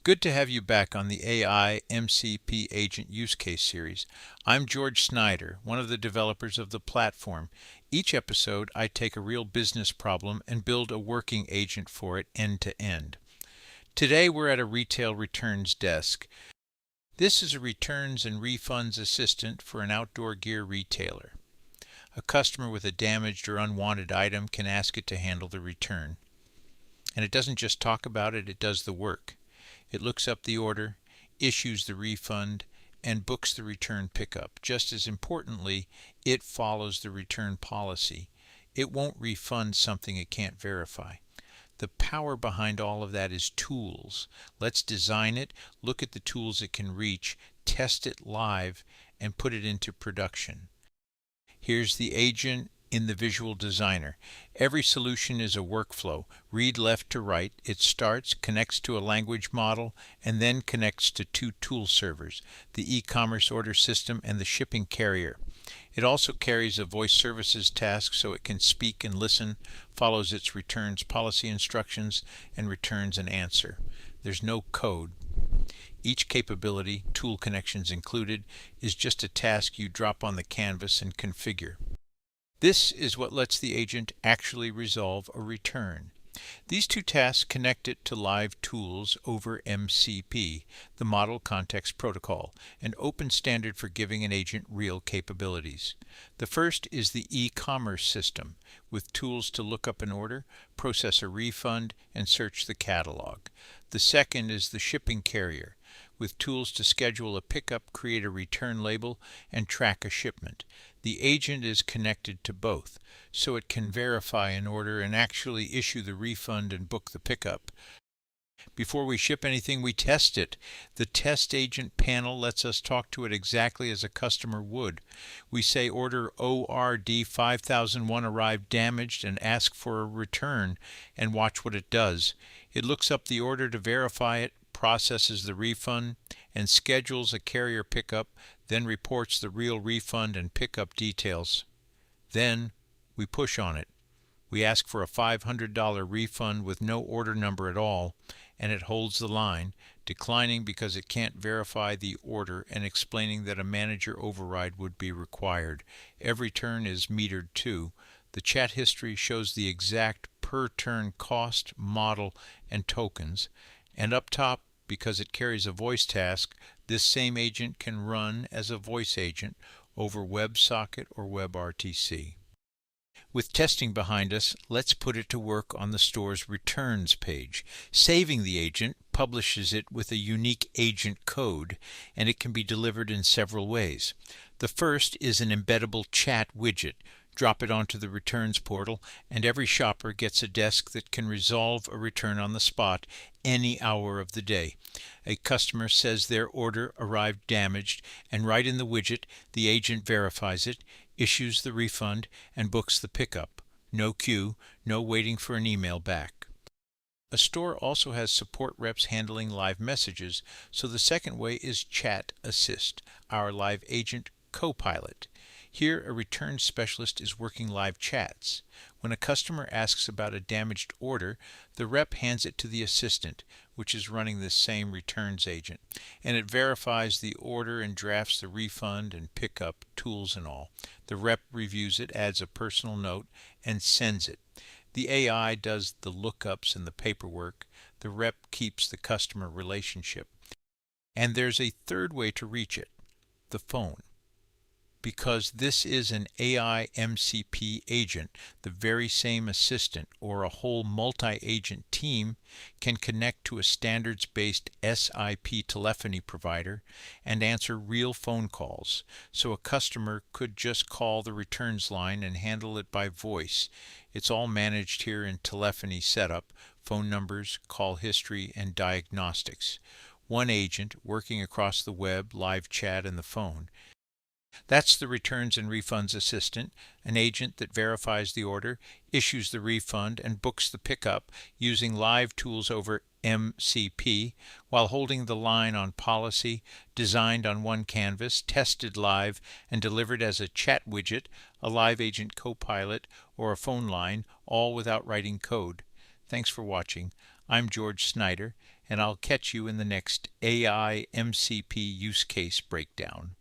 Good to have you back on the AI-MCP Agent use case series. I'm George Snyder, one of the developers of the platform. Each episode, I take a real business problem and build a working agent for it end to end. Today, we're at a retail returns desk. This is a returns and refunds assistant for an outdoor gear retailer. A customer with a damaged or unwanted item can ask it to handle the return. And it doesn't just talk about it, it does the work. It looks up the order, issues the refund, and books the return pickup. Just as importantly, it follows the return policy. It won't refund something it can't verify. The power behind all of that is tools. Let's design it, look at the tools it can reach, test it live, and put it into production. Here's the agent in the visual designer. Every solution is a workflow. Read left to right. It starts, connects to a language model, and then connects to two tool servers, the e-commerce order system and the shipping carrier. It also carries a voice services task so it can speak and listen, follows its returns policy instructions, and returns an answer. There's no code. Each capability, tool connections included, is just a task you drop on the canvas and configure. This is what lets the agent actually resolve a return. These two tasks connect it to live tools over MCP, the Model Context Protocol, an open standard for giving an agent real capabilities. The first is the e-commerce system, with tools to look up an order, process a refund, and search the catalog. The second is the shipping carrier, with tools to schedule a pickup, create a return label, and track a shipment. The agent is connected to both, so it can verify an order and actually issue the refund and book the pickup. Before we ship anything, we test it. The test agent panel lets us talk to it exactly as a customer would. We say order ORD 5001 arrived damaged and ask for a return, and watch what it does. It looks up the order to verify it, processes the refund, and schedules a carrier pickup, then reports the real refund and pickup details. Then we push on it. We ask for a $500 refund with no order number at all, and it holds the line, declining because it can't verify the order and explaining that a manager override would be required. Every turn is metered too. The chat history shows the exact per turn cost, model, and tokens. And up top, because it carries a voice task, this same agent can run as a voice agent over WebSocket or WebRTC. With testing behind us, let's put it to work on the store's returns page. Saving the agent publishes it with a unique agent code, and it can be delivered in several ways. The first is an embeddable chat widget. Drop it onto the returns portal, and every shopper gets a desk that can resolve a return on the spot any hour of the day. A customer says their order arrived damaged, and right in the widget, the agent verifies it, issues the refund, and books the pickup. No queue, no waiting for an email back. A store also has support reps handling live messages, so the second way is Chat Assist, our live agent co-pilot. Here, a returns specialist is working live chats. When a customer asks about a damaged order, the rep hands it to the assistant, which is running the same returns agent, and it verifies the order and drafts the refund and pickup, tools and all. The rep reviews it, adds a personal note, and sends it. The AI does the lookups and the paperwork. The rep keeps the customer relationship. And there's a third way to reach it, the phone. Because this is an AI-MCP agent, the very same assistant or a whole multi-agent team can connect to a standards-based SIP telephony provider and answer real phone calls. So a customer could just call the returns line and handle it by voice. It's all managed here in telephony setup, phone numbers, call history, and diagnostics. One agent working across the web, live chat, and the phone. That's the Returns and Refunds Assistant, an agent that verifies the order, issues the refund, and books the pickup using live tools over MCP while holding the line on policy, designed on one canvas, tested live, and delivered as a chat widget, a live agent co-pilot, or a phone line, all without writing code. Thanks for watching. I'm George Snyder, and I'll catch you in the next AI MCP use case breakdown.